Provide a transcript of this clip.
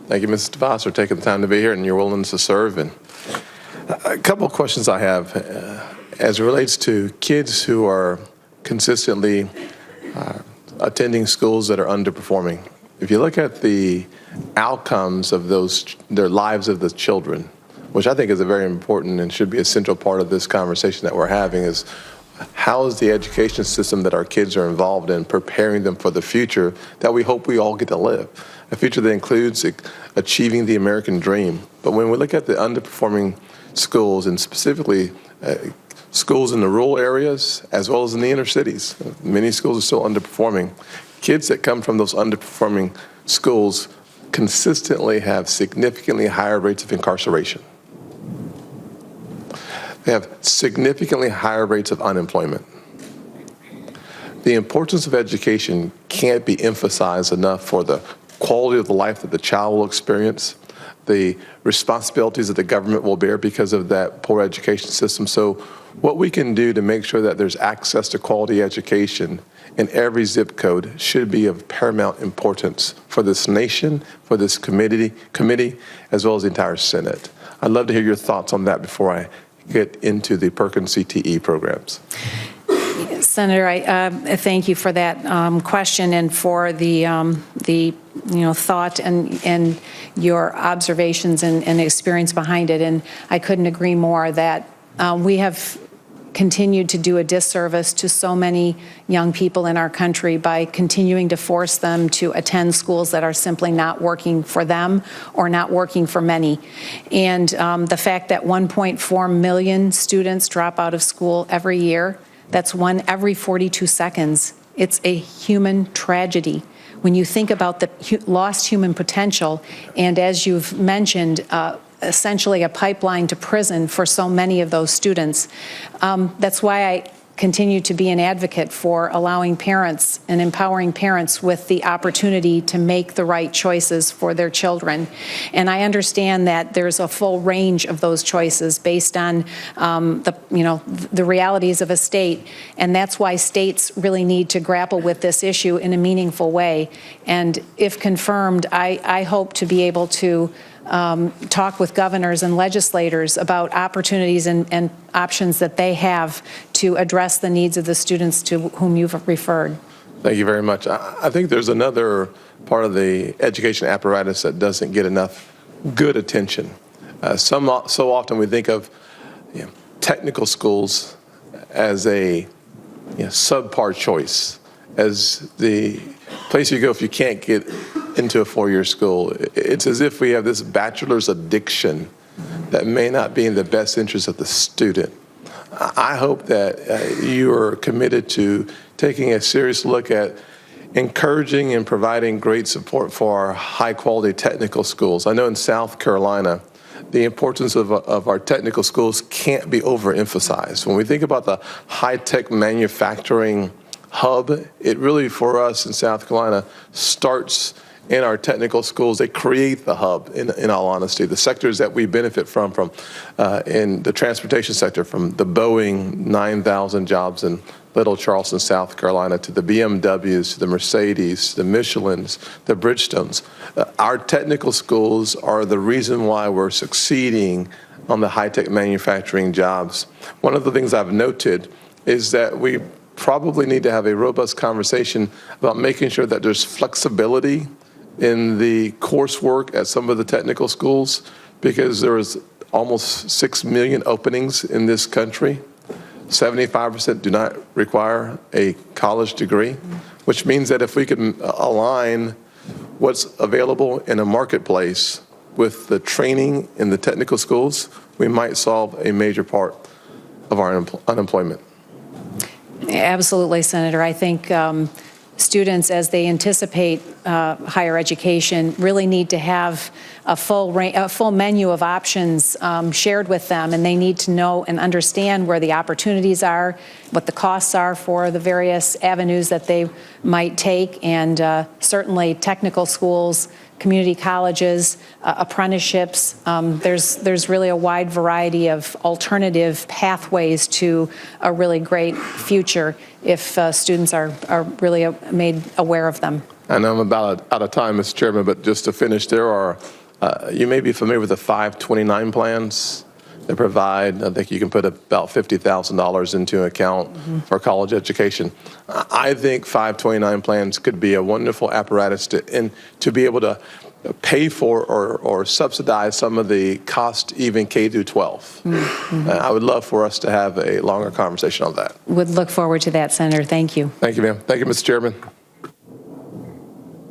Thank you, Mrs. DeVos, for taking the time to be here and your willingness to serve. And a couple of questions I have as it relates to kids who are consistently attending schools that are underperforming. If you look at the outcomes of their lives of the children, which I think is a very important and should be a central part of this conversation that we're having, is how is the education system that our kids are involved in preparing them for the future that we hope we all get to live? A future that includes achieving the American dream. But when we look at the underperforming schools, and specifically schools in the rural areas as well as in the inner cities, many schools are still underperforming. Kids that come from those underperforming schools consistently have significantly higher rates of incarceration. They have significantly higher rates of unemployment. The importance of education can't be emphasized enough for the quality of the life that the child will experience, the responsibilities that the government will bear because of that poor education system. So what we can do to make sure that there's access to quality education in every zip code should be of paramount importance for this nation, for this committee, as well as the entire Senate. I'd love to hear your thoughts on that before I get into the Perkins CTE programs. Senator, I thank you for that question and for the thought and your observations and experience behind it. And I couldn't agree more that we have continued to do a disservice to so many young people in our country by continuing to force them to attend schools that are simply not working for them or not working for many. And the fact that 1.4 million students drop out of school every year, that's one every 42 seconds. It's a human tragedy. When you think about the lost human potential, and as you've mentioned, essentially a pipeline to prison for so many of those students. That's why I continue to be an advocate for allowing parents and empowering parents with the opportunity to make the right choices for their children. And I understand that there's a full range of those choices based on the realities of a state, and that's why states really need to grapple with this issue in a meaningful way. And if confirmed, I hope to be able to talk with governors and legislators about opportunities and options that they have to address the needs of the students to whom you've referred. Thank you very much. I think there's another part of the education apparatus that doesn't get enough good attention. So often we think of technical schools as a subpar choice, as the place you go if you can't get into a four-year school. It's as if we have this bachelor's addiction that may not be in the best interest of the student. I hope that you are committed to taking a serious look at encouraging and providing great support for our high-quality technical schools. I know in South Carolina, the importance of our technical schools can't be overemphasized. When we think about the high-tech manufacturing hub, it really, for us in South Carolina, starts in our technical schools. They create the hub, in all honesty. The sectors that we benefit from in the transportation sector, from the Boeing 9,000 jobs in Little Charleston, South Carolina, to the BMWs, to the Mercedes, the Michelins, the Bridgestones. Our technical schools are the reason why we're succeeding on the high-tech manufacturing jobs. One of the things I've noted is that we probably need to have a robust conversation about making sure that there's flexibility in the coursework at some of the technical schools, because there is almost 6 million openings in this country. 75% do not require a college degree, which means that if we can align what's available in a marketplace with the training in the technical schools, we might solve a major part of our unemployment. Absolutely, Senator. I think students, as they anticipate higher education, really need to have a full menu of options shared with them, and they need to know and understand where the opportunities are, what the costs are for the various avenues that they might take, and certainly technical schools, community colleges, apprenticeships. There's really a wide variety of alternative pathways to a really great future if students are really made aware of them. I know I'm about out of time, Mr. Chairman, but just to finish, there are, you may be familiar with the 529 plans that provide, I think you can put about $50,000 into an account for college education. I think 529 plans could be a wonderful apparatus to be able to pay for or subsidize some of the cost even K through 12. I would love for us to have a longer conversation on that. Would look forward to that, Senator. Thank you. Thank you, ma'am. Thank you, Mr. Chairman.